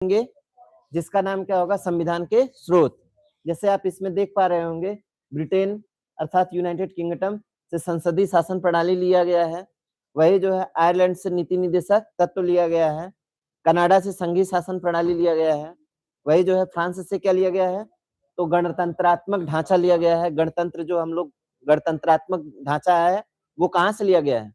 होंगे जिसका नाम क्या होगा, संविधान के स्रोत। जैसे आप इसमें देख पा रहे होंगे, ब्रिटेन अर्थात यूनाइटेड किंगडम से संसदीय शासन प्रणाली लिया गया है। वही जो है आयरलैंड से नीति निदेशक तत्व लिया गया है। कनाडा से संघीय शासन प्रणाली लिया गया है। वही जो है फ्रांस से क्या लिया गया है, तो गणतंत्रात्मक ढांचा लिया गया है। गणतंत्र जो हम लोग गणतंत्रात्मक ढांचा है वो कहाँ से लिया गया है,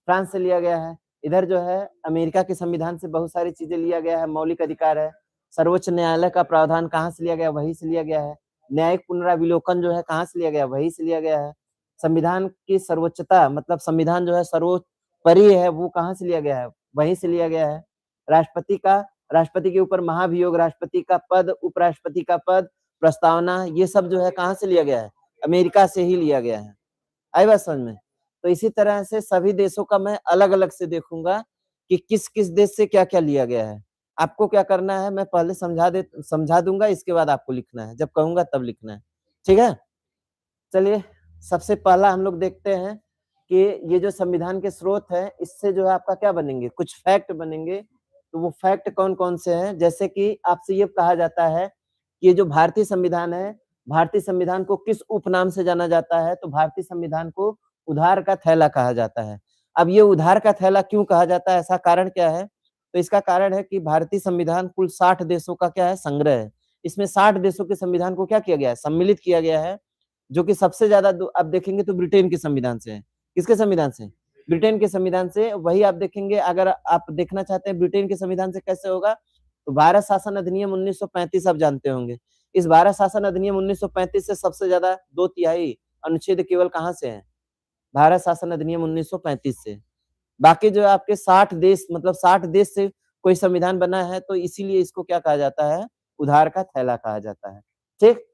फ्रांस से लिया गया है। इधर जो है अमेरिका के संविधान से बहुत सारी चीजें लिया गया है, मौलिक अधिकार है। सर्वोच्च न्यायालय का प्रावधान कहाँ से लिया गया, वही से लिया गया है। न्यायिक पुनराविलोकन जो है कहाँ से लिया गया, वही से लिया गया है। संविधान की सर्वोच्चता मतलब संविधान जो है सर्वोपरि है, वो कहाँ से लिया गया है, वहीं से लिया गया है। राष्ट्रपति के ऊपर महाभियोग, राष्ट्रपति का पद, उपराष्ट्रपति का पद, प्रस्तावना, ये सब जो है कहाँ से लिया गया है, अमेरिका से ही लिया गया है। आई बात समझ में। तो इसी तरह से सभी देशों का मैं अलग अलग से देखूंगा कि किस किस देश से क्या क्या लिया गया है। आपको क्या करना है, मैं पहले समझा दूंगा, इसके बाद आपको लिखना है, जब कहूंगा तब लिखना है, ठीक है। चलिए सबसे पहला हम लोग देखते हैं कि ये जो संविधान के स्रोत है, इससे जो है आपका क्या बनेंगे, कुछ फैक्ट बनेंगे। तो वो फैक्ट कौन कौन से हैं, जैसे कि आपसे ये कहा जाता है कि ये जो भारतीय संविधान है, भारतीय संविधान को किस उपनाम से जाना जाता है, तो भारतीय संविधान को उधार का थैला कहा जाता है। अब ये उधार का थैला क्यों कहा जाता है, ऐसा कारण क्या है, तो इसका कारण है कि भारतीय संविधान कुल 60 देशों का क्या है, संग्रह है। इसमें 60 देशों के संविधान को क्या किया गया है, सम्मिलित किया गया है। जो कि सबसे ज्यादा आप देखेंगे तो ब्रिटेन के संविधान से है। किसके संविधान से, ब्रिटेन के संविधान से। वही आप देखेंगे, अगर आप देखना चाहते हैं ब्रिटेन के संविधान से कैसे होगा, तो भारत शासन अधिनियम 1935 आप जानते होंगे। इस भारत शासन अधिनियम 1935 से सबसे ज्यादा 2/3 अनुच्छेद केवल कहाँ से है, भारत शासन अधिनियम 1935 से। बाकी जो आपके 60 देश मतलब 60 देश से कोई संविधान बना है, तो इसीलिए इसको क्या कहा जाता है, उधार का थैला कहा जाता है। ठीक।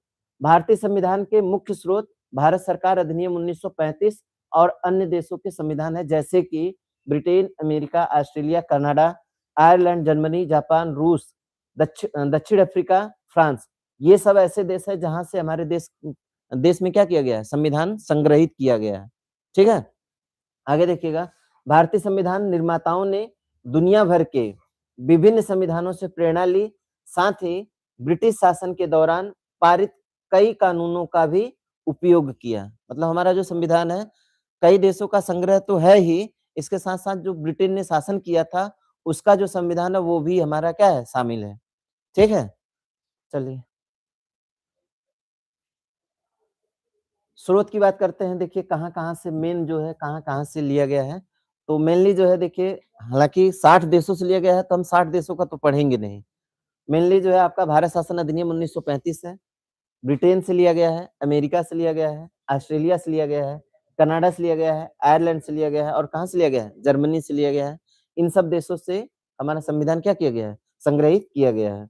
भारतीय संविधान के मुख्य स्रोत भारत सरकार अधिनियम 1935 और अन्य देशों के संविधान है, जैसे कि Britain, America, Australia, Canada, Ireland, Germany, Japan, रूस, दक्षिण अफ्रीका, फ्रांस। ये सब ऐसे देश है जहां से हमारे देश में क्या किया गया है, संविधान संग्रहित किया गया है। ठीक है, आगे देखिएगा। भारतीय संविधान निर्माताओं ने दुनिया भर के विभिन्न संविधानों से प्रेरणा ली, साथ ही ब्रिटिश शासन के दौरान पारित कई कानूनों का भी उपयोग किया। मतलब हमारा जो संविधान है कई देशों का संग्रह तो है ही, इसके साथ साथ जो ब्रिटेन ने शासन किया था उसका जो संविधान है वो भी हमारा क्या है, शामिल है। ठीक है, चलिए स्रोत की बात करते हैं। देखिए कहाँ कहाँ से मेन जो है, कहाँ कहाँ से लिया गया है। तो मेनली जो है देखिए, हालांकि 60 देशों से लिया गया है तो हम 60 देशों का तो पढ़ेंगे नहीं। मेनली जो है आपका भारत शासन अधिनियम 1935 है, ब्रिटेन से लिया गया है, अमेरिका से लिया गया है, ऑस्ट्रेलिया से लिया गया है, कनाडा से लिया गया है, आयरलैंड से लिया गया है, और कहाँ से लिया गया है, जर्मनी से लिया गया है। इन सब देशों से हमारा संविधान क्या किया गया है, संग्रहित किया गया है।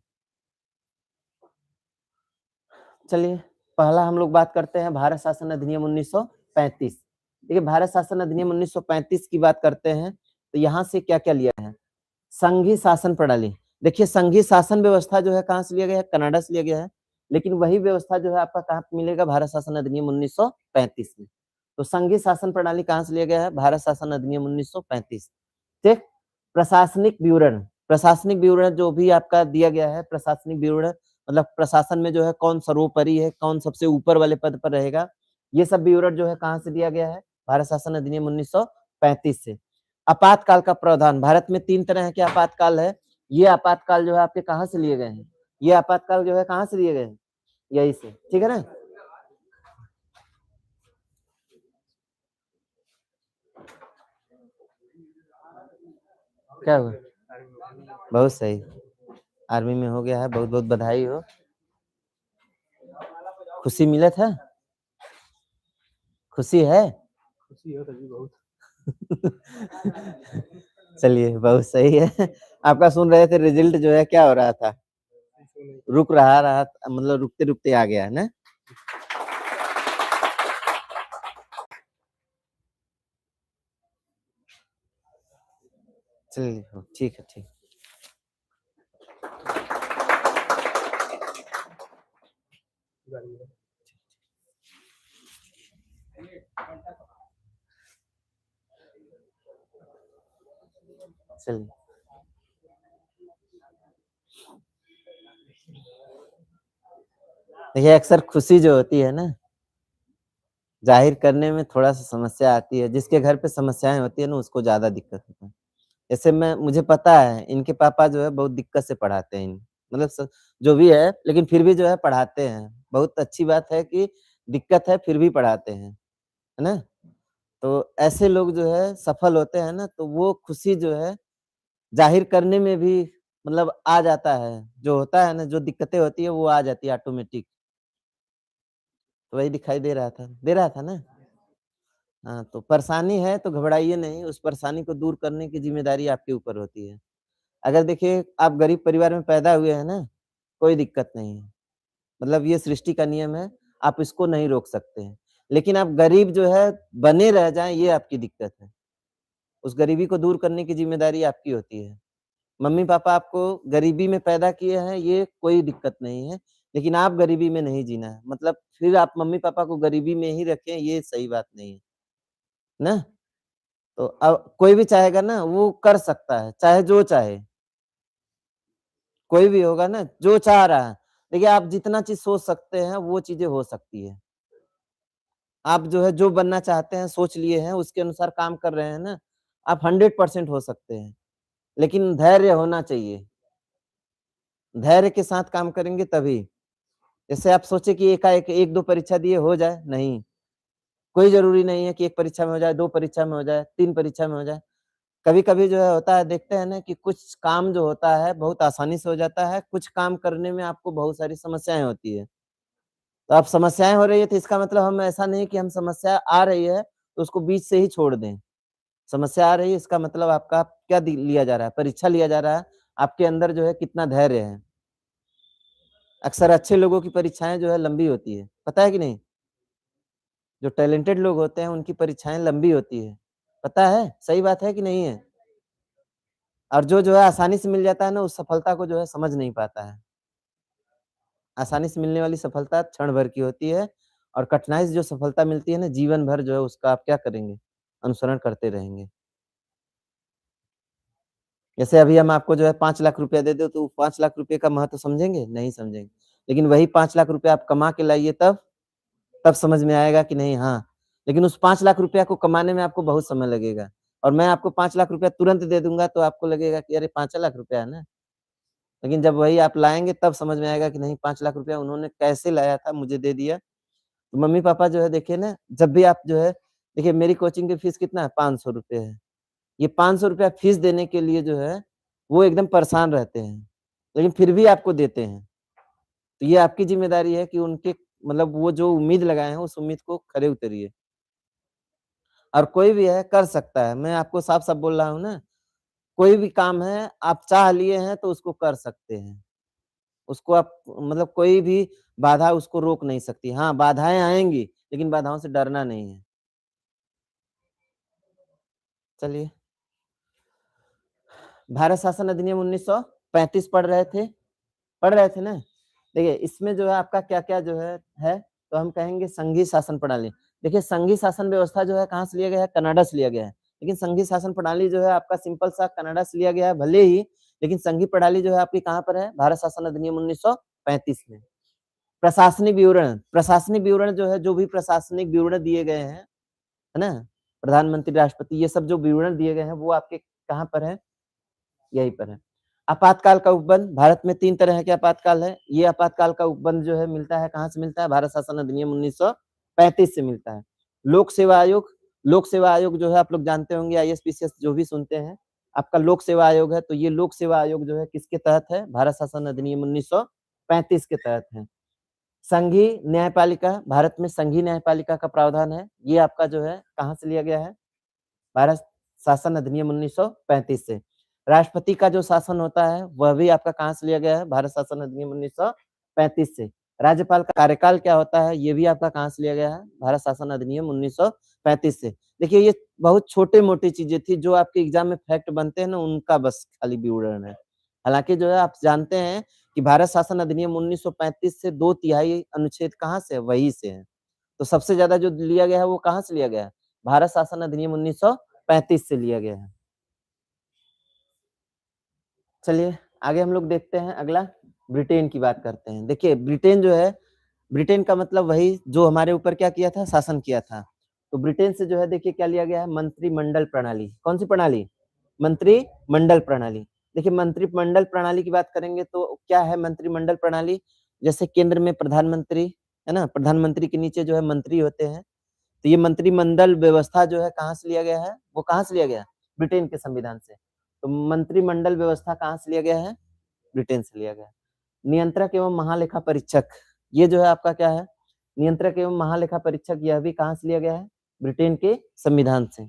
चलिए पहला हम लोग बात करते हैं भारत शासन अधिनियम 1935। देखिए भारत शासन अधिनियम 1935 की बात करते हैं तो यहाँ से क्या क्या लिया है, संघीय शासन प्रणाली। देखिए संघीय शासन व्यवस्था जो है कहाँ से लिया गया है, कनाडा से लिया गया है। लेकिन वही व्यवस्था जो है आपका कहाँ पे मिलेगा, भारत शासन अधिनियम 1935 में। तो संघीय शासन प्रणाली कहाँ से लिया गया है, भारत शासन अधिनियम 1935। ठीक। प्रशासनिक विवरण जो भी आपका दिया गया है, प्रशासनिक विवरण मतलब प्रशासन में जो है कौन सर्वोपरि है, कौन सबसे ऊपर वाले पद पर रहेगा, ये सब विवरण जो है कहाँ से दिया गया है, भारत शासन अधिनियम 1935 से। आपातकाल का प्रावधान, भारत में 3 तरह के आपातकाल है। ये आपातकाल जो है आपके कहाँ से लिए गए हैं, ये आपातकाल जो है कहाँ से लिए गए हैं, यही से। ठीक है ना, क्या हुआ, बहुत सही, आर्मी में हो गया है, बहुत बहुत बधाई हो। खुशी मिला था, खुशी है, खुशी हो तभी बहुत। चलिए बहुत सही है। आपका सुन रहे थे रिजल्ट जो है क्या हो रहा था, रुक रहा मतलब रुकते रुकते आ गया है ना। चलिए ठीक है, ठीक। चलिए देखिए अक्सर खुशी जो होती है ना, ज़ाहिर करने में थोड़ा-सा समस्या आती है। जिसके घर पे समस्याएँ होती है ना, उसको ज़्यादा दिक्कत होता है। जैसे मुझे पता है इनके पापा जो है बहुत दिक्कत से पढ़ाते हैं मतलब जो भी है लेकिन फिर भी जो है पढ़ाते हैं। बहुत अच्छी बात है कि दिक्कत है फिर भी पढ़ाते हैं, है ना? तो ऐसे लोग जो है सफल होते हैं ना तो वो खुशी जो है ज़ाहिर करने में भी मतलब आ जाता है। जो होता है ना, जो दिक्कतें होती है वो आ जाती है ऑटोमेटिक। तो वही दिखाई दे रहा था ना? हाँ, तो परेशानी है तो घबराइए नहीं, उस परेशानी को दूर करने की ज़िम्मेदारी आपके ऊपर होती है। अगर देखिए आप गरीब परिवार में पैदा हुए हैं ना, कोई दिक्कत नहीं है। मतलब ये सृष्टि का नियम है, आप इसको नहीं रोक सकते हैं। लेकिन आप गरीब जो है बने रह जाएँ ये आपकी दिक्कत है। उस गरीबी को दूर करने की ज़िम्मेदारी आपकी होती है। मम्मी-पापा आपको गरीबी में पैदा किए हैं ये कोई दिक्कत नहीं है, लेकिन आप गरीबी में नहीं जीना है। मतलब फिर आप मम्मी-पापा को गरीबी में ही रखें ये सही बात नहीं है, ना? तो कोई भी चाहेगा ना वो कर सकता है, चाहे जो चाहे। कोई भी होगा ना जो चाह रहा है। देखिए आप जितना चीज़ सोच सकते हैं वो चीज़ें हो सकती है। आप जो है जो बनना चाहते हैं, सोच लिए हैं, उसके अनुसार काम कर रहे हैं ना, आप 100% हो सकते हैं। लेकिन धैर्य होना चाहिए। धैर्य के साथ काम करेंगे तभी। जैसे आप सोचे कि एकाएक 1-2 परीक्षा दिए हो जाए, नहीं। कोई ज़रूरी नहीं है कि 1 परीक्षा में हो जाए, 2 परीक्षा में हो जाए, 3 परीक्षा में हो जाए। कभी-कभी जो है होता है देखते हैं ना कि कुछ काम जो होता है बहुत आसानी से हो जाता है, कुछ काम करने में आपको बहुत सारी समस्याएँ होती है। तो अब समस्याएँ हो रही है तो इसका मतलब हम ऐसा नहीं कि हम समस्या आ रही है तो उसको बीच से ही छोड़ दें। समस्या आ रही है इसका मतलब आपका क्या लिया जा रहा है, परीक्षा लिया जा रहा है, आपके अंदर जो है कितना धैर्य है। अक्सर अच्छे लोगों की परीक्षाएँ जो है लंबी होती है, पता है कि नहीं? जो टैलेंटेड लोग होते हैं उनकी परीक्षाएँ लंबी होती है, पता है? सही बात है कि नहीं है? और जो है आसानी से मिल जाता है ना उस सफलता को जो है समझ नहीं पाता है। आसानी से मिलने वाली सफलता क्षण भर की होती है और कठिनाई से जो सफलता मिलती है ना जीवन भर जो है उसका आप क्या करेंगे? अनुसरण करते रहेंगे। जैसे अभी हम आपको जो है 5 लाख रुपया दे दें तो 5 लाख रुपए का महत्व समझेंगे? नहीं समझेंगे। लेकिन वही 5 लाख रुपए आप कमा के लाइए तब समझ में आएगा कि नहीं हाँ, लेकिन उस 5 लाख रुपया को कमाने में आपको बहुत समय लगेगा और मैं आपको 5 लाख रुपया तुरंत दे दूँगा तो आपको लगेगा कि अरे 5 लाख रुपया है ना। लेकिन जब वही आप लाएँगे तब समझ में आएगा कि नहीं 5 लाख रुपया उन्होंने कैसे लाया था मुझे दे दिया। तो मम्मी-पापा जो है देखिए ना जब भी आप जो है देखिए मेरी कोचिंग की फीस कितना है? ₹500 है। ये ₹500 फीस देने के लिए जो है वो एकदम परेशान रहते हैं, लेकिन फिर भी आपको देते हैं। तो ये आपकी ज़िम्मेदारी है कि उनके मतलब वो जो उम्मीद लगाए हैं उस उम्मीद को खरे उतरिए। और कोई भी है कर सकता है, मैं आपको साफ-साफ बोल रहा हूँ ना, कोई भी काम है आप चाह लिए हैं तो उसको कर सकते हैं। उसको आप मतलब कोई भी बाधा उसको रोक नहीं सकती। हाँ, बाधाएँ आएँगी, लेकिन बाधाओं से डरना नहीं है। चलिए, भारत शासन अधिनियम 1935 पढ़ रहे थे ना? देखिए, इसमें जो है आपका क्या-क्या जो है, तो हम कहेंगे संघीय शासन प्रणाली। देखिए, संघीय शासन व्यवस्था जो है कहाँ से लिया गया है? कनाडा से लिया गया है। लेकिन संघीय शासन प्रणाली जो है आपका सिंपल सा कनाडा से लिया गया है भले ही, लेकिन संघीय प्रणाली जो है आपकी कहाँ पर है? भारत शासन अधिनियम 1935 में। प्रशासनिक विवरण जो है, जो भी प्रशासनिक विवरण दिए गए हैं, है ना? प्रधानमंत्री, राष्ट्रपति ये सब जो विवरण दिए गए हैं, वो आपके कहाँ पर है? यहीं पर है। आपातकाल का उपबंध, भारत में 3 तरह के आपातकाल है। ये आपातकाल का उपबंध जो है मिलता है कहाँ से मिलता है? भारत शासन अधिनियम 1935 से मिलता है। लोक सेवा आयोग जो है आप लोग जानते होंगे आईएएस, पीसीएस जो भी सुनते हैं। आपका लोक सेवा आयोग है, तो ये लोक सेवा आयोग जो है किसके तहत है? भारत शासन अधिनियम 1935 के तहत है। संघीय न्यायपालिका, भारत में संघीय न्यायपालिका का प्रावधान है। ये आपका जो है कहाँ से लिया गया है? भारत शासन अधिनियम 1935 से। राष्ट्रपति का जो शासन होता है, वह भी आपका कहाँ से लिया गया है? भारत शासन अधिनियम 1935 से। राज्यपाल का कार्यकाल क्या होता है? ये भी आपका कहाँ से लिया गया है? भारत शासन अधिनियम 1935 से। देखिए, ये बहुत छोटे-मोटी चीज़ें थी, जो आपके एग्ज़ाम में फैक्ट बनते हैं ना, उनका बस खाली विवरण है। हालाँकि जो है आप जानते हैं कि भारत शासन अधिनियम 1935 से 2 तिहाई अनुच्छेद कहाँ से है? वहीं से है। तो सबसे ज़्यादा जो लिया गया है, वो कहाँ से लिया गया है? भारत शासन अधिनियम 1935 से लिया गया है। चलिए, आगे हम लोग देखते हैं अगला ब्रिटेन की बात करते हैं। देखिए ब्रिटेन जो है ब्रिटेन का मतलब वही जो हमारे ऊपर क्या किया था, शासन किया था। तो ब्रिटेन से जो है देखिए क्या लिया गया है, मंत्रिमंडल प्रणाली। कौन सी प्रणाली? मंत्रिमंडल प्रणाली। देखिए मंत्रिमंडल प्रणाली की बात करेंगे तो क्या है मंत्रिमंडल प्रणाली? जैसे केंद्र में प्रधानमंत्री है ना, प्रधानमंत्री के नीचे जो है मंत्री होते हैं। तो ये मंत्रिमंडल व्यवस्था जो है कहाँ से लिया गया है, वो कहाँ से लिया गया है? ब्रिटेन के संविधान से। तो मंत्रिमंडल व्यवस्था कहाँ से लिया गया है? ब्रिटेन से लिया गया है। नियंत्रक एवं महालेखा परीक्षक, ये जो है आपका क्या है? नियंत्रक एवं महालेखा परीक्षक, यह भी कहाँ से लिया गया है? ब्रिटेन के संविधान से।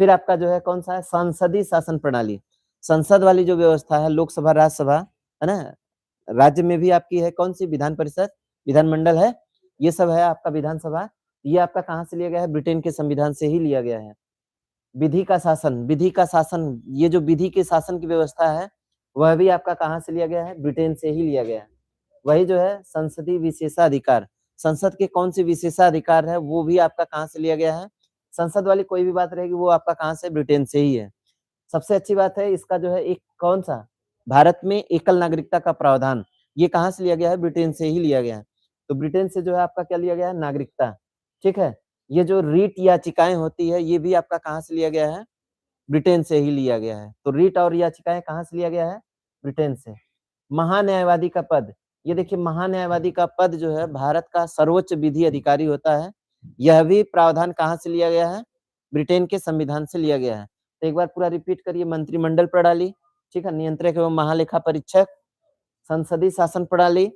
फिर आपका जो है कौन सा है? संसदीय शासन प्रणाली। संसद वाली जो व्यवस्था है, लोकसभा राज्यसभा है ना, राज्य में भी आपकी है कौन सी? विधान परिषद, विधानमंडल है, ये सब है आपका विधानसभा। ये आपका कहाँ से लिया गया है? ब्रिटेन के संविधान से ही लिया गया है। विधि का शासन, विधि का शासन, ये जो विधि के शासन की व्यवस्था है वह भी आपका कहाँ से लिया गया है? ब्रिटेन से ही लिया गया है। वही जो है संसदीय विशेषाधिकार, संसद के कौन से विशेषाधिकार है वो भी आपका कहाँ से लिया गया है? संसद वाली कोई भी बात रहेगी वो आपका कहाँ से? ब्रिटेन से ही है। सबसे अच्छी बात है इसका जो है एक कौन सा? भारत में एकल नागरिकता का प्रावधान, ये कहाँ से लिया गया है? ब्रिटेन से ही लिया गया है। तो ब्रिटेन से जो है आपका क्या लिया गया है? नागरिकता। ठीक है। ये जो रीट याचिकाएं होती है ये भी आपका कहाँ से लिया गया है? ब्रिटेन से ही लिया गया है। तो रीट और याचिकाएं कहाँ से लिया गया है? ब्रिटेन से। महान्यायवादी का पद, ये देखिए महान्यायवादी का पद जो है भारत का सर्वोच्च विधि अधिकारी होता है। यह भी प्रावधान कहाँ से लिया गया है? ब्रिटेन के संविधान से लिया गया है। तो एक बार पूरा रिपीट करिए, मंत्रिमंडल प्रणाली, ठीक है, नियंत्रक एवं महालेखा परीक्षक, संसदीय शासन प्रणाली,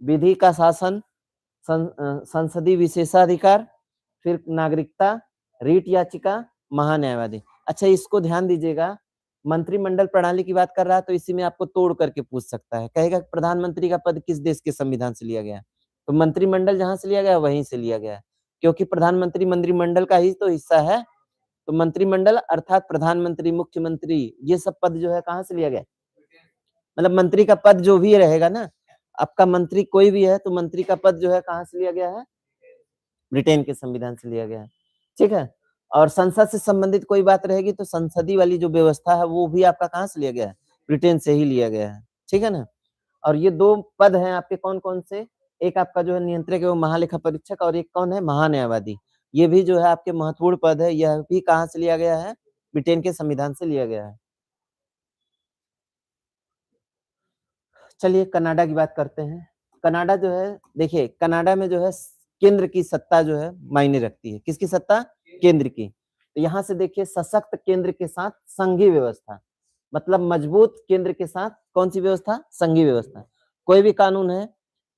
विधि का शासन, संसदीय विशेषाधिकार, फिर नागरिकता, रीट याचिका, महान्यायवादी। अच्छा इसको ध्यान दीजिएगा, मंत्रिमंडल प्रणाली की बात कर रहा है तो इसी में आपको तोड़ करके पूछ सकता है, कहेगा प्रधानमंत्री का पद किस देश के संविधान से लिया गया? तो मंत्रिमंडल जहां से लिया गया वहीं से लिया गया, क्योंकि प्रधानमंत्री मंत्रिमंडल का ही तो हिस्सा है। तो मंत्रिमंडल अर्थात प्रधानमंत्री, मुख्यमंत्री, ये सब पद जो है कहाँ से लिया गया? मतलब मंत्री का पद जो भी रहेगा ना, आपका मंत्री कोई भी है तो मंत्री का पद जो है कहाँ से लिया गया है? ब्रिटेन के संविधान से लिया गया है। ठीक है। और संसद से संबंधित कोई बात रहेगी तो संसदीय वाली जो व्यवस्था है वो भी आपका कहाँ से लिया गया है? ब्रिटेन से ही लिया गया है। ठीक है ना। और ये दो पद हैं आपके कौन कौन से? एक आपका जो है नियंत्रक एवं महालेखा परीक्षक और एक कौन है? महान्यायवादी। ये भी जो है आपके महत्वपूर्ण पद है, यह भी कहाँ से लिया गया है? ब्रिटेन के संविधान से लिया गया है। चलिए कनाडा की बात करते हैं। कनाडा जो है देखिए, कनाडा में जो है केंद्र की सत्ता जो है मायने रखती है। किसकी सत्ता? केंद्र की। तो यहाँ से देखिए सशक्त केंद्र के साथ संघीय व्यवस्था, मतलब मजबूत केंद्र के साथ कौन सी व्यवस्था? संघीय व्यवस्था। कोई भी कानून है,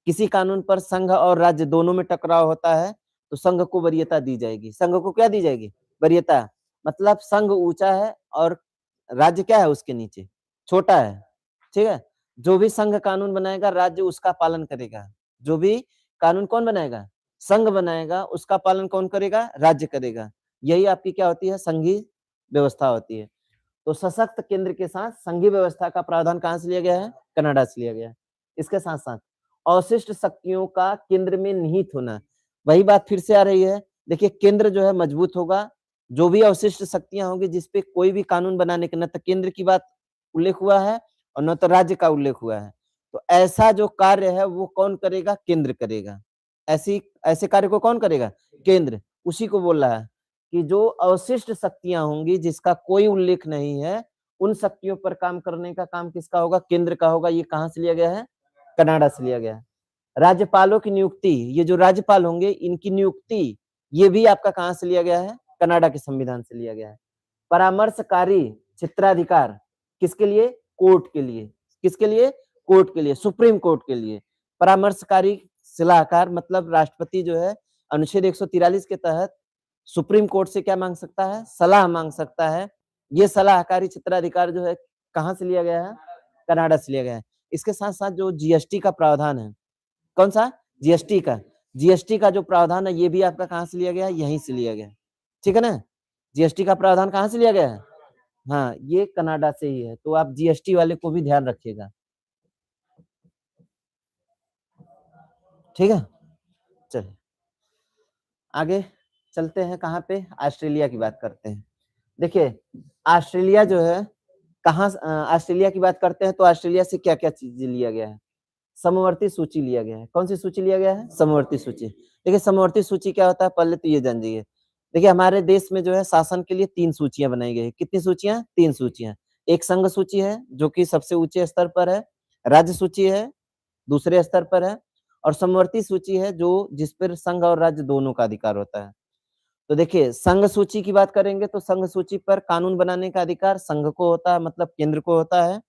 किसी कानून पर संघ और राज्य दोनों में टकराव होता है तो संघ को वरीयता दी जाएगी। संघ को क्या दी जाएगी? वरीयता। मतलब संघ ऊंचा है और राज्य क्या है उसके नीचे? छोटा है। ठीक है। जो भी संघ कानून बनाएगा राज्य उसका पालन करेगा। जो भी कानून कौन बनाएगा? संघ बनाएगा, उसका पालन कौन करेगा? राज्य करेगा। यही आपकी क्या होती है? संघीय व्यवस्था होती है। तो सशक्त केंद्र के साथ संघीय व्यवस्था का प्रावधान कहां से लिया गया है? कनाडा से लिया गया है। इसके साथ साथ अवशिष्ट शक्तियों का केंद्र में निहित होना, वही बात फिर से आ रही है। देखिए केंद्र जो है मजबूत होगा, जो भी अवशिष्ट शक्तियां होंगी जिसपे कोई भी कानून बनाने के न तो केंद्र की बात उल्लेख हुआ है और न तो राज्य का उल्लेख हुआ है, तो ऐसा जो कार्य है वो कौन करेगा? केंद्र करेगा। ऐसी ऐसे कार्य को कौन करेगा? केंद्र। उसी को बोल रहा है कि जो अवशिष्ट शक्तियां होंगी जिसका कोई उल्लेख नहीं है, उन शक्तियों पर काम करने का काम किसका होगा? केंद्र का होगा। ये कहां से लिया गया है? कनाडा से लिया गया है। राज्यपालों की नियुक्ति, ये जो राज्यपाल होंगे इनकी नियुक्ति, ये भी आपका कहां से लिया गया है? कनाडा के संविधान से लिया गया है। परामर्शकारी क्षेत्राधिकार किसके लिए? कोर्ट के लिए। किसके लिए? कोर्ट के लिए, सुप्रीम कोर्ट के लिए। परामर्शकारी सलाहकार मतलब राष्ट्रपति जो है अनुच्छेद 143 के तहत सुप्रीम कोर्ट से क्या मांग सकता है? सलाह मांग सकता है। ये सलाहकारी क्षेत्राधिकार जो है कहां से लिया गया है? कनाडा से लिया गया है। इसके साथ साथ जो जीएसटी का प्रावधान है, कौन सा? जीएसटी का। जीएसटी का जो प्रावधान है ये भी आपका कहां से लिया गया है? यहीं से लिया गया है। ठीक है ना। जीएसटी का प्रावधान कहां से लिया गया है? हाँ, ये कनाडा से ही है। तो आप जीएसटी वाले को भी ध्यान रखिएगा। ठीक है। चलिए आगे चलते हैं, कहाँ पे? ऑस्ट्रेलिया की बात करते हैं। देखिए ऑस्ट्रेलिया जो है कहाँ, ऑस्ट्रेलिया की बात करते हैं तो ऑस्ट्रेलिया से क्या क्या चीजें लिया गया है? समवर्ती सूची लिया गया है। कौन सी सूची लिया गया है? समवर्ती सूची। देखिए समवर्ती सूची क्या होता है पहले तो ये जान जाइए। देखिए हमारे देश में जो है शासन के लिए 3 सूचियाँ बनाई गई है। कितनी सूचियाँ? 3 सूचियाँ। एक संघ सूची है जो कि सबसे ऊँचे स्तर पर है, राज्य सूची है, दूसरे स्तर पर है और समवर्ती सूची है जो जिस पर संघ और राज्य दोनों का अधिकार होता है। तो देखिए संघ सूची की बात करेंगे तो संघ सूची पर कानून बनाने का अधिकार संघ को होता है मतलब केंद्र को होता है।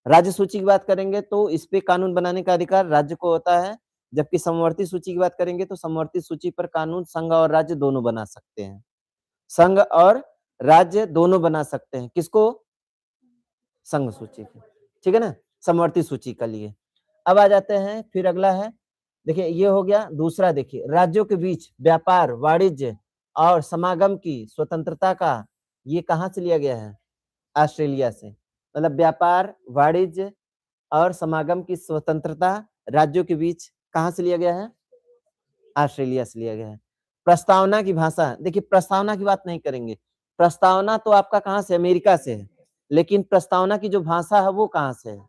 राज्य सूची की बात करेंगे तो इस पे कानून बनाने का अधिकार राज्य को होता है, जबकि समवर्ती सूची की बात करेंगे तो समवर्ती सूची पर कानून संघ और राज्य दोनों बना सकते हैं। संघ और राज्य दोनों बना सकते हैं। किसको? संघ सूची को। ठीक है ना? समवर्ती सूची के लिए। अब आ जाते हैं फिर अगला है, देखिए ये हो गया। दूसरा देखिए राज्यों के बीच व्यापार, वाणिज्य और समागम की स्वतंत्रता का ये कहाँ से लिया गया है? ऑस्ट्रेलिया से। मतलब व्यापार, वाणिज्य और समागम की स्वतंत्रता राज्यों के बीच कहाँ से लिया गया है? ऑस्ट्रेलिया से लिया गया है। प्रस्तावना की भाषा, देखिए प्रस्तावना की बात नहीं करेंगे। प्रस्तावना तो आपका कहाँ से? अमेरिका से है। लेकिन प्रस्तावना की जो भाषा है वो कहाँ से है?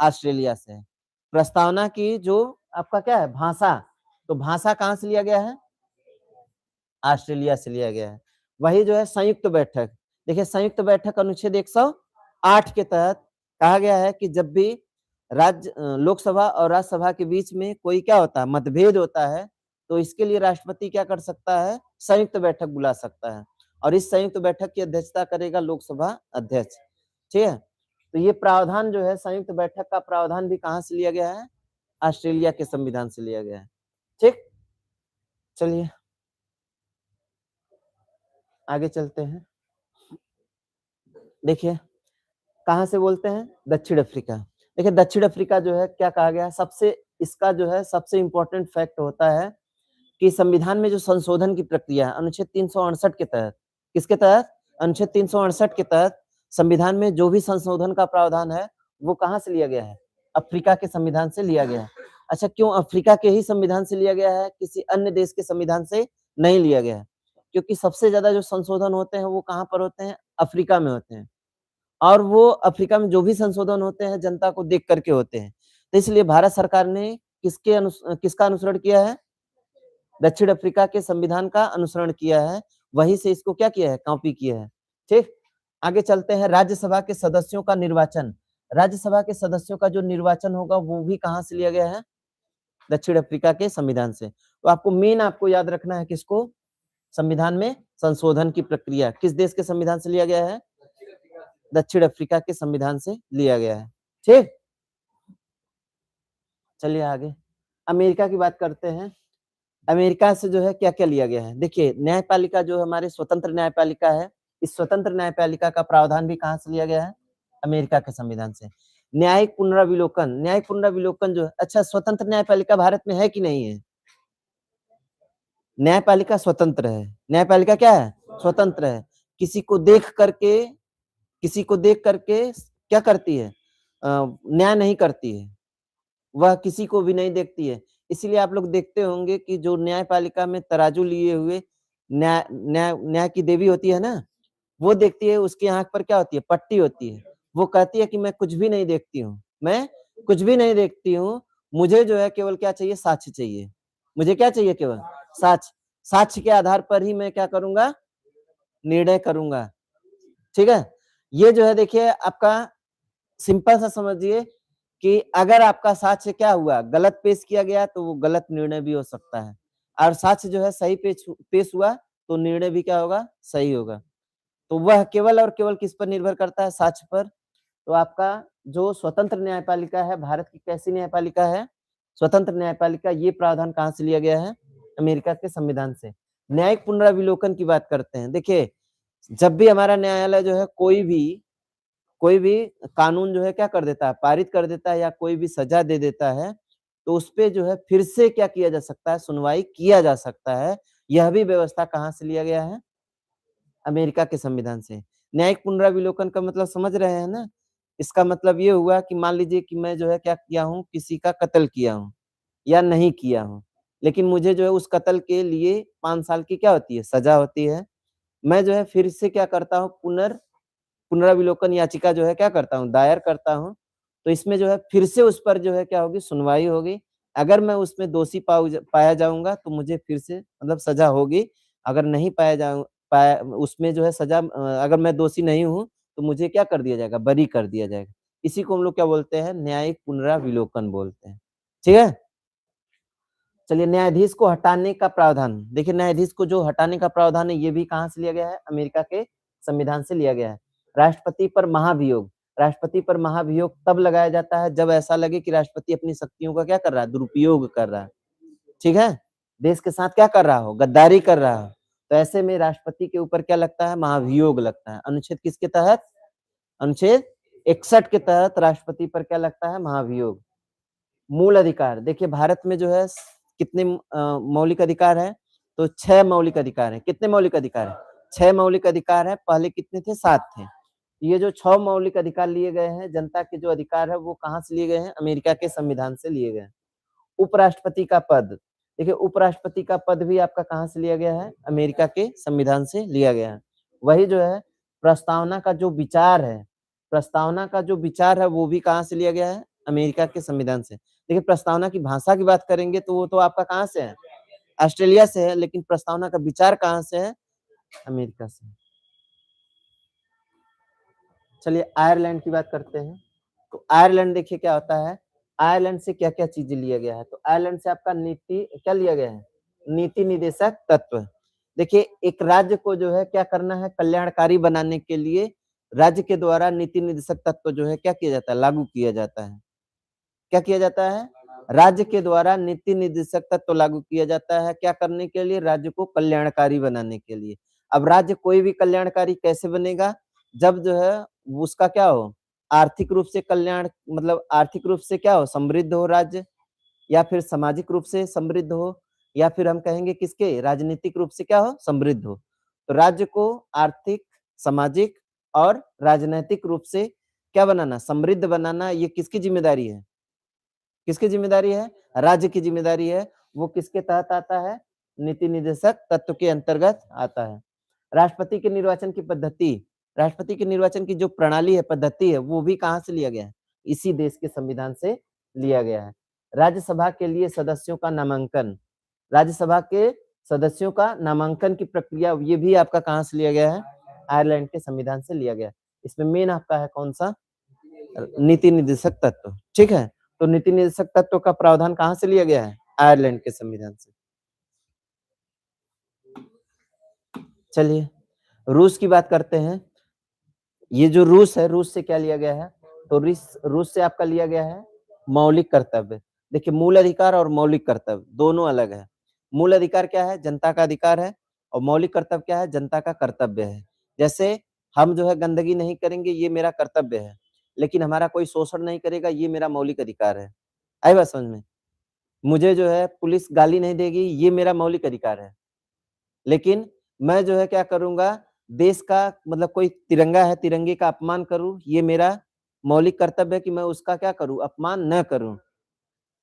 ऑस्ट्रेलिया से है। प्रस्तावना की जो आपका क्या है? भाषा, तो भाषा कहाँ से लिया गया है? ऑस्ट्रेलिया से लिया गया है। वही जो है संयुक्त बैठक, देखिए संयुक्त बैठक अनुच्छेद 108 के तहत कहा गया है कि जब भी लोकसभा और राज्यसभा के बीच में कोई क्या होता है? मतभेद होता है, तो इसके लिए राष्ट्रपति क्या कर सकता है? संयुक्त बैठक बुला सकता है और इस संयुक्त बैठक की अध्यक्षता करेगा लोकसभा अध्यक्ष। ठीक है? तो ये प्रावधान जो है संयुक्त बैठक का प्रावधान भी कहाँ से लिया गया है? ऑस्ट्रेलिया के संविधान से लिया गया है। ठीक, चलिए आगे चलते हैं। देखिए कहाँ से बोलते हैं? दक्षिण अफ्रीका। देखिए दक्षिण अफ्रीका जो है क्या कहा गया है? सबसे इसका जो है सबसे इम्पोर्टेंट फैक्ट होता है कि संविधान में जो संशोधन की प्रक्रिया है अनुच्छेद 368 के तहत, किसके तहत? अनुच्छेद 368 के तहत संविधान में जो भी संशोधन का प्रावधान है वो कहाँ से लिया गया है? अफ्रीका के संविधान से लिया गया है। अच्छा क्यों अफ्रीका के ही संविधान से लिया गया है? किसी अन्य देश के संविधान से नहीं लिया गया है? क्योंकि सबसे ज्यादा जो संशोधन होते हैं वो कहाँ पर होते हैं? अफ्रीका में होते हैं और वो अफ्रीका में जो भी संशोधन होते हैं जनता को देख करके होते हैं। तो इसलिए भारत सरकार ने किसका अनुसरण किया है? दक्षिण अफ्रीका के संविधान का अनुसरण किया है, वहीं से इसको क्या किया है? कॉपी किया है। ठीक, आगे चलते हैं। राज्यसभा के सदस्यों का निर्वाचन, राज्यसभा के सदस्यों का जो निर्वाचन होगा वो भी कहाँ से लिया गया है? दक्षिण अफ्रीका के संविधान से। तो आपको मेन आपको याद रखना है किसको? संविधान में संशोधन की प्रक्रिया किस देश के संविधान से लिया गया है? दक्षिण अफ्रीका के संविधान से लिया गया है। ठीक, चलिए आगे अमेरिका की बात करते हैं। अमेरिका से जो है क्या-क्या लिया गया है? देखिए न्यायपालिका जो हमारे स्वतंत्र न्यायपालिका है, इस स्वतंत्र न्यायपालिका का प्रावधान भी कहाँ से लिया गया है? अमेरिका के संविधान से। न्यायिक पुनराविलोकन, न्यायिक पुनराविलोकन जो है, अच्छा स्वतंत्र न्यायपालिका भारत में है कि नहीं है? न्यायपालिका स्वतंत्र है। न्यायपालिका क्या है? स्वतंत्र है। किसी को देख करके क्या करती है? न्याय नहीं करती है। वह किसी को भी नहीं देखती है। इसीलिए आप लोग देखते होंगे कि जो न्यायपालिका में तराजू लिए हुए न्याय न्याय न्याय की देवी होती है ना, वो देखती है उसकी आँख पर क्या होती है? पट्टी होती है। वो कहती है कि मैं कुछ भी नहीं देखती हूँ, मैं कुछ भी नहीं देखती हूँ, मुझे जो है केवल क्या चाहिए? साक्ष्य चाहिए। मुझे क्या चाहिए केवल? साक्ष्य। साक्ष्य के आधार पर ही मैं क्या करूँगा? निर्णय करूँगा। ठीक है? ये जो है देखिए आपका सिंपल सा समझिए कि अगर आपका साक्ष्य क्या हुआ? गलत पेश किया गया तो वो गलत निर्णय भी हो सकता है और साक्ष्य जो है सही पेश हुआ तो निर्णय भी क्या होगा? सही होगा। तो वह केवल और केवल किस पर निर्भर करता है? साक्ष्य पर। तो आपका जो स्वतंत्र न्यायपालिका है, भारत की कैसी न्यायपालिका है? स्वतंत्र न्यायपालिका। ये प्रावधान कहाँ से लिया गया है? अमेरिका के संविधान से। न्यायिक पुनराविलोकन की बात करते हैं। देखिए, जब भी हमारा न्यायालय जो है कोई भी कानून जो है क्या कर देता है? पारित कर देता है या कोई भी सजा दे देता है, तो उसपे जो है फिर से क्या किया जा सकता है? सुनवाई किया जा सकता है। यह भी व्यवस्था कहाँ से लिया गया है? अमेरिका के संविधान से। न्यायिक पुनराविलोकन का मतलब समझ रहे हैं ना? इसका मतलब ये हुआ कि मान लीजिए कि मैं जो है क्या किया हूँ? किसी का कत्ल किया हूँ या नहीं किया हूँ, लेकिन मुझे जो है उस कत्ल के लिए 5 साल की क्या होती है? सजा होती है। मैं जो है फिर से क्या करता हूँ? पुनराविलोकन याचिका जो है क्या करता हूँ? दायर करता हूँ तो इसमें जो है फिर से उस पर जो है क्या होगी, सुनवाई होगी। अगर मैं उसमें दोषी पाया जाऊँगा तो मुझे फिर से मतलब सज़ा होगी। अगर नहीं पाया उसमें जो है सज़ा अगर मैं दोषी नहीं हूँ, तो मुझे क्या कर दिया जाएगा, बरी कर दिया जाएगा। इसी को हम लोग क्या बोलते हैं, न्यायिक पुनराविलोकन बोलते हैं। ठीक है? चलिए, न्यायाधीश को हटाने का प्रावधान। देखिए, न्यायाधीश को जो हटाने का प्रावधान है, ये भी कहाँ से लिया गया है, अमेरिका के संविधान से लिया गया है। राष्ट्रपति पर महाभियोग, राष्ट्रपति पर महाभियोग तब लगाया जाता है जब ऐसा लगे कि राष्ट्रपति अपनी शक्तियों का क्या कर रहा है, दुरुपयोग कर रहा है। ठीक है? देश के साथ क्या कर रहा हो, गद्दारी कर रहा हो, तो ऐसे में राष्ट्रपति के ऊपर क्या लगता है, महाभियोग लगता है। अनुच्छेद किसके तहत, अनुच्छेद 61 के तहत राष्ट्रपति पर क्या लगता है, महाभियोग। मूल अधिकार, देखिए भारत में जो है कितने मौलिक अधिकार हैं, तो 6 मौलिक अधिकार हैं। कितने मौलिक अधिकार हैं, 6 मौलिक अधिकार हैं। पहले कितने थे, 7 थे। ये जो 6 मौलिक अधिकार लिए गए हैं, जनता के जो अधिकार है वो कहाँ से लिए गए हैं, अमेरिका के संविधान से लिए गए हैं। उपराष्ट्रपति का पद, देखिए उपराष्ट्रपति का पद भी आपका कहाँ से लिया गया है, अमेरिका के संविधान से लिया गया है। वही जो है प्रस्तावना का जो विचार है, प्रस्तावना का जो विचार है वो भी कहाँ से लिया गया है, अमेरिका के संविधान से। देखिए प्रस्तावना की भाषा की बात करेंगे तो वो तो आपका कहाँ से है, ऑस्ट्रेलिया से है, लेकिन प्रस्तावना का विचार कहाँ से है, अमेरिका से। चलिए आयरलैंड की बात करते हैं। तो आयरलैंड देखिए क्या होता है, आयरलैंड से क्या क्या चीजें लिया गया है, तो आयरलैंड से आपका नीति क्या लिया गया है, नीति निदेशक तत्व। देखिए एक राज्य को जो है क्या करना है, कल्याणकारी बनाने के लिए राज्य के द्वारा नीति निदेशक तत्व जो है क्या किया जाता है, लागू किया जाता है। क्या किया जाता है, राज्य के द्वारा नीति निर्देशक तत्व लागू किया जाता है, क्या करने के लिए, राज्य को कल्याणकारी बनाने के लिए। अब राज्य कोई भी कल्याणकारी कैसे बनेगा, जब जो है उसका क्या हो, आर्थिक रूप से कल्याण, मतलब आर्थिक रूप से क्या हो, समृद्ध हो राज्य, या फिर सामाजिक रूप से समृद्ध हो, या फिर हम कहेंगे किसके, राजनीतिक रूप से क्या हो, समृद्ध हो। तो राज्य को आर्थिक, सामाजिक और राजनैतिक रूप से क्या बनाना, समृद्ध बनाना, ये किसकी जिम्मेदारी है, किसकी जिम्मेदारी है, राज्य की जिम्मेदारी है। वो किसके तहत आता है, नीति निदेशक तत्व के अंतर्गत आता है। राष्ट्रपति के निर्वाचन की पद्धति, राष्ट्रपति के निर्वाचन की जो प्रणाली है, पद्धति है, वो भी कहाँ से लिया गया है, इसी देश के संविधान से लिया गया है। राज्यसभा के लिए सदस्यों का नामांकन, राज्यसभा के सदस्यों का नामांकन की प्रक्रिया, ये भी आपका कहाँ से लिया गया है, आयरलैंड के संविधान से लिया गया है। इसमें मेन आपका है कौन सा, नीति निदेशक तत्व। ठीक है, तो नीति निदेशक तत्व का प्रावधान कहाँ से लिया गया है, आयरलैंड के संविधान से। चलिए रूस की बात करते हैं। ये जो रूस है, रूस से क्या लिया गया है, तो रूस से आपका लिया गया है मौलिक कर्तव्य। देखिए मूल अधिकार और मौलिक कर्तव्य दोनों अलग है। मूल अधिकार क्या है, जनता का अधिकार है, और मौलिक कर्तव्य क्या है, जनता का कर्तव्य है। जैसे हम जो है गंदगी नहीं करेंगे, ये मेरा कर्तव्य है, लेकिन हमारा कोई शोषण नहीं करेगा, ये मेरा मौलिक अधिकार है। आई बात समझ में, मुझे जो है पुलिस गाली नहीं देगी, ये मेरा मौलिक अधिकार है, लेकिन मैं जो है क्या करूंगा, देश का मतलब कोई तिरंगा है, तिरंगे का अपमान करूं, ये मेरा मौलिक कर्तव्य है कि मैं उसका क्या करूं, अपमान न करूं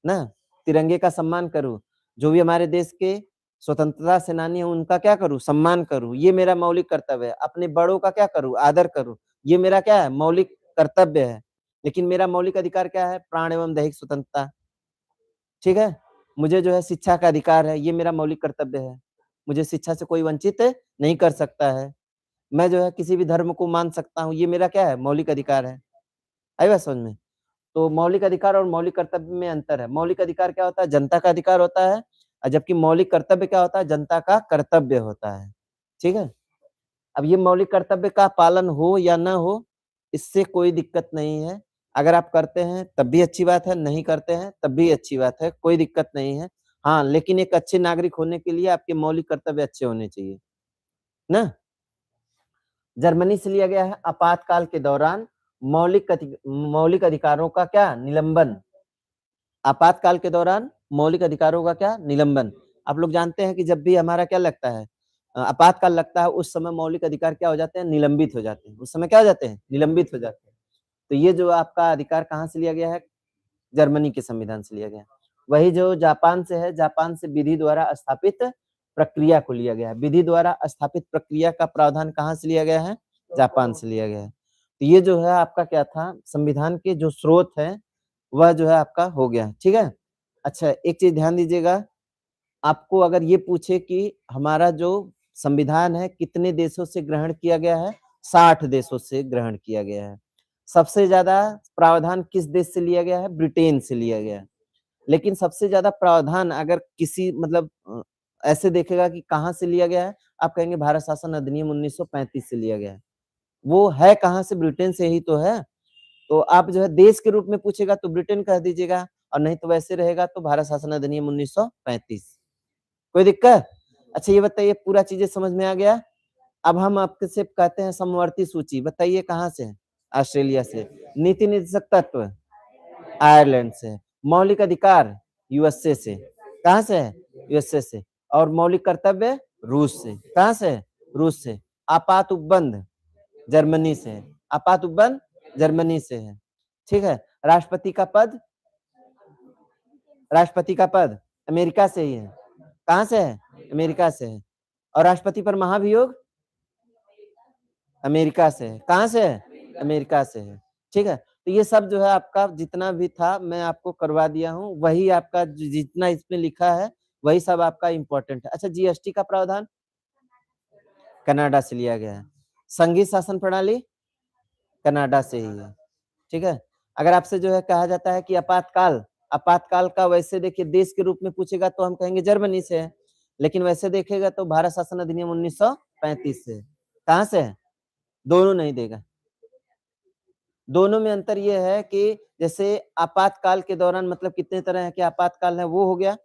ना, तिरंगे का सम्मान करूं। जो भी हमारे देश के स्वतंत्रता सेनानी है उनका क्या करूं, सम्मान करूं, ये मेरा मौलिक कर्तव्य है। अपने बड़ों का क्या करूं, आदर करूं, ये मेरा क्या है, मौलिक कर्तव्य है। लेकिन मेरा मौलिक अधिकार क्या है, प्राण एवं दैहिक स्वतंत्रता। ठीक है, मुझे जो है शिक्षा का अधिकार है, ये मेरा मौलिक कर्तव्य है। मुझे शिक्षा से कोई वंचित नहीं कर सकता है। मैं जो है किसी भी धर्म को मान सकता हूँ, ये मेरा क्या है, मौलिक अधिकार है। आई बात समझ में, तो मौलिक अधिकार और मौलिक कर्तव्य में अंतर है। मौलिक अधिकार क्या होता है, जनता का अधिकार होता है, और जबकि मौलिक कर्तव्य क्या होता है, जनता का कर्तव्य होता है। ठीक है, अब ये मौलिक कर्तव्य का पालन हो या ना हो, इससे कोई दिक्कत नहीं है। अगर आप करते हैं तब भी अच्छी बात है, नहीं करते हैं तब भी अच्छी बात है, कोई दिक्कत नहीं है। हाँ, लेकिन एक अच्छे नागरिक होने के लिए आपके मौलिक कर्तव्य अच्छे होने चाहिए ना। जर्मनी से लिया गया है, आपातकाल के दौरान मौलिक अधिकारों का क्या, निलंबन। आपातकाल के दौरान मौलिक अधिकारों का क्या, निलंबन। आप लोग जानते हैं कि जब भी हमारा क्या लगता है, आपातकाल लगता है, उस समय मौलिक अधिकार क्या हो जाते हैं, निलंबित हो जाते हैं। उस समय क्या हो जाते हैं, निलंबित हो जाते हैं। तो ये जो आपका अधिकार कहाँ से लिया गया है, जर्मनी के संविधान से लिया गया। वही जो जापान से है, जापान से विधि द्वारा स्थापित प्रक्रिया को लिया गया है। विधि द्वारा स्थापित प्रक्रिया का प्रावधान कहाँ से लिया गया है, जापान से लिया गया है। तो ये जो है आपका क्या था, संविधान के जो स्रोत हैं वह जो है आपका हो गया, ठीक है। अच्छा, एक चीज ध्यान दीजिएगा, आपको अगर ये पूछे कि हमारा जो संविधान है कितने देशों से ग्रहण किया गया है, 60 देशों से ग्रहण किया गया है। सबसे ज्यादा प्रावधान किस देश से लिया गया है, ब्रिटेन से लिया गया है। लेकिन सबसे ज्यादा प्रावधान अगर किसी मतलब ऐसे देखेगा कि कहाँ से लिया गया है, आप कहेंगे भारत शासन अधिनियम 1935 से लिया गया है। वो है कहाँ से, ब्रिटेन से ही तो है। तो आप जो है देश के रूप में पूछेगा तो ब्रिटेन कह दीजिएगा, और नहीं तो वैसे रहेगा तो भारत शासन अधिनियम 1935। कोई दिक्कत? अच्छा ये बताइए, पूरा चीजें समझ में आ गया। अब हम आपके से कहते हैं समवर्ती सूची, बताइए कहाँ से है? ऑस्ट्रेलिया से। नीति निर्देशक तत्व आयरलैंड से। मौलिक अधिकार यूएसए से। कहाँ से है? यूएसए से। और मौलिक कर्तव्य रूस से। कहाँ से है? रूस से। आपात उपबंध जर्मनी से है। आपात उपबंध जर्मनी से है, ठीक है। राष्ट्रपति का पद, राष्ट्रपति का पद अमेरिका से ही है। कहाँ से है? अमेरिका से है। और राष्ट्रपति पर महाभियोग अमेरिका से है। कहाँ से है? अमेरिका से है, ठीक है। तो ये सब जो है आपका जितना भी था मैं आपको करवा दिया हूँ, वही आपका जितना इसमें लिखा है वही सब आपका इम्पोर्टेंट है। अच्छा, जीएसटी का प्रावधान कनाडा से लिया गया है। संघीय शासन प्रणाली कनाडा से ही है, ठीक है। अगर आपसे जो है कहा जाता है कि आपातकाल, आपातकाल का वैसे देखिए देश के रूप में पूछेगा तो हम कहेंगे जर्मनी से है, लेकिन वैसे देखेगा तो भारत शासन अधिनियम 1935 से है। कहाँ से है? दोनों नहीं देगा। दोनों में अंतर यह है कि जैसे आपातकाल के दौरान मतलब कितने तरह के आपातकाल है वो हो गया,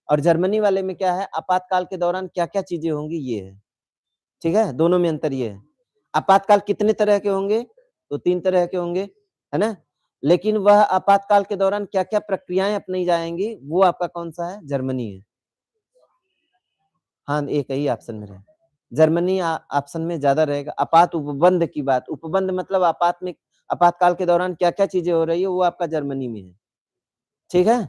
और जर्मनी वाले में क्या है, आपातकाल के दौरान क्या क्या चीजें होंगी ये है, ठीक है। दोनों में अंतर ये है। आपातकाल कितने तरह के होंगे, तो 3 तरह के होंगे, है ना। लेकिन वह आपातकाल के दौरान क्या क्या प्रक्रियाएं अपनाई जाएंगी वो आपका कौन सा है, जर्मनी है। हाँ, एक ही ऑप्शन में रहे, जर्मनी ऑप्शन में ज्यादा रहेगा। आपात उपबंध की बात, उपबंध मतलब आपात में, आपातकाल के दौरान क्या क्या चीजें हो रही है वो आपका जर्मनी में है, ठीक है।